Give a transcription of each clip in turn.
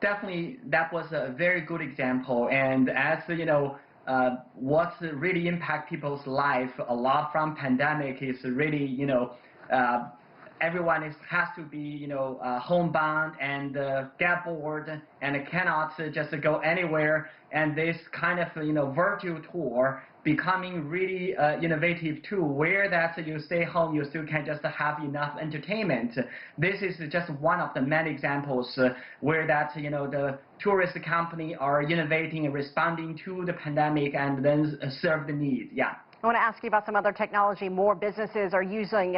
definitely that was a very good example. And as what's really impact people's life a lot from pandemic is really everyone has to be homebound and get bored and cannot just go anywhere. And this kind of virtual tour becoming really innovative too, where that you stay home, you still can just have enough entertainment. This is just one of the many examples where that the tourist company are innovating and responding to the pandemic and then serve the need. Yeah. I want to ask you about some other technology. More businesses are using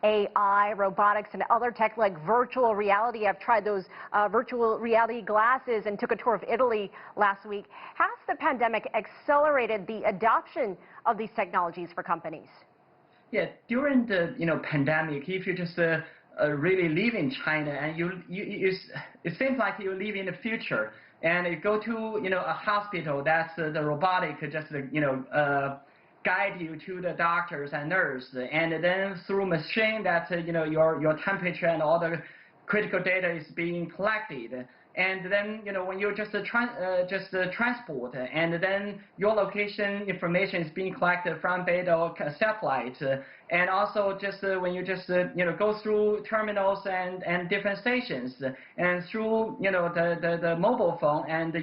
AI, robotics, and other tech like virtual reality. I've tried those virtual reality glasses and took a tour of Italy last week. Has the pandemic accelerated the adoption of these technologies for companies? Yeah, during the pandemic, if you just really live in China and it seems like you live in the future, and you go to a hospital, that's the robotic just guide you to the doctors and nurse, and then through machine that your temperature and all the critical data is being collected, and then when you just transport, and then your location information is being collected from data or satellite, and also just when you just go through terminals and different stations, and through the mobile phone, and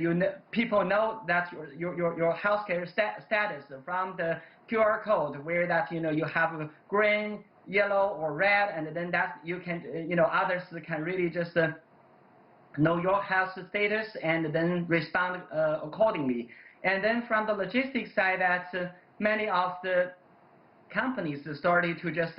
people know that your healthcare status from the QR code, where that you have green, yellow, or red, and then that you can others can really just know your health status and then respond accordingly. And then from the logistics side, that many of the companies started to just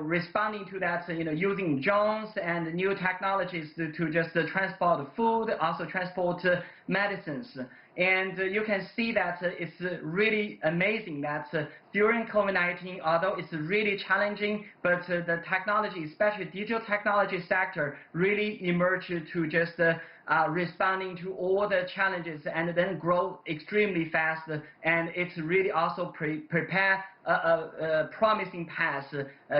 responding to that, using drones and new technologies to just transport food, also transport medicines. And you can see that it's really amazing that during COVID-19, although it's really challenging, but the technology, especially digital technology sector, really emerged to just responding to all the challenges and then grow extremely fast. And it's really also prepare a promising path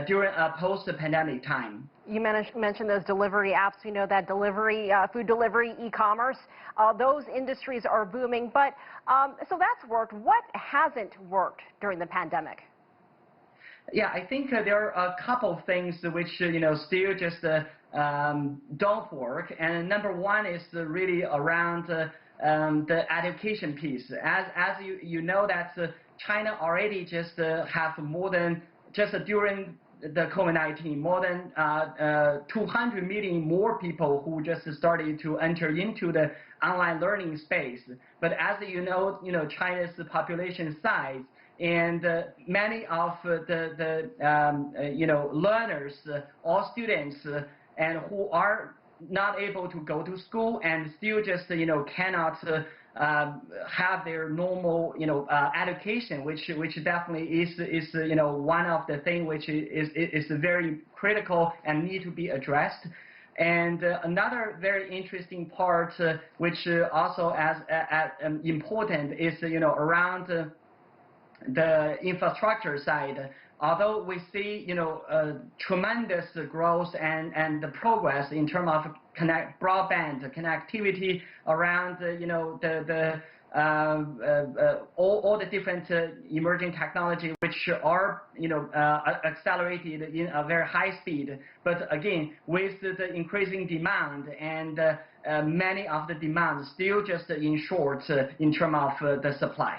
during a post-pandemic time. You mentioned those delivery apps. We know that delivery, food delivery, e-commerce, those industries are booming. But so that's worked. What hasn't worked during the pandemic? Yeah, I think there are a couple of things which still just don't work. And number one is really around the education piece. As you know that China already just have more than just during the COVID-19, more than 200 million more people who just started to enter into the online learning space. But as you know, China's population size and many of the learners or students and who are not able to go to school and still just cannot have their normal education, which definitely is one of the things which is very critical and need to be addressed. And another very interesting part, which also as important, is around the infrastructure side. Although we see tremendous growth and the progress in terms of broadband connectivity around all the different emerging technology which are accelerated in a very high speed, but again with the increasing demand and many of the demands still just in short in terms of the supply.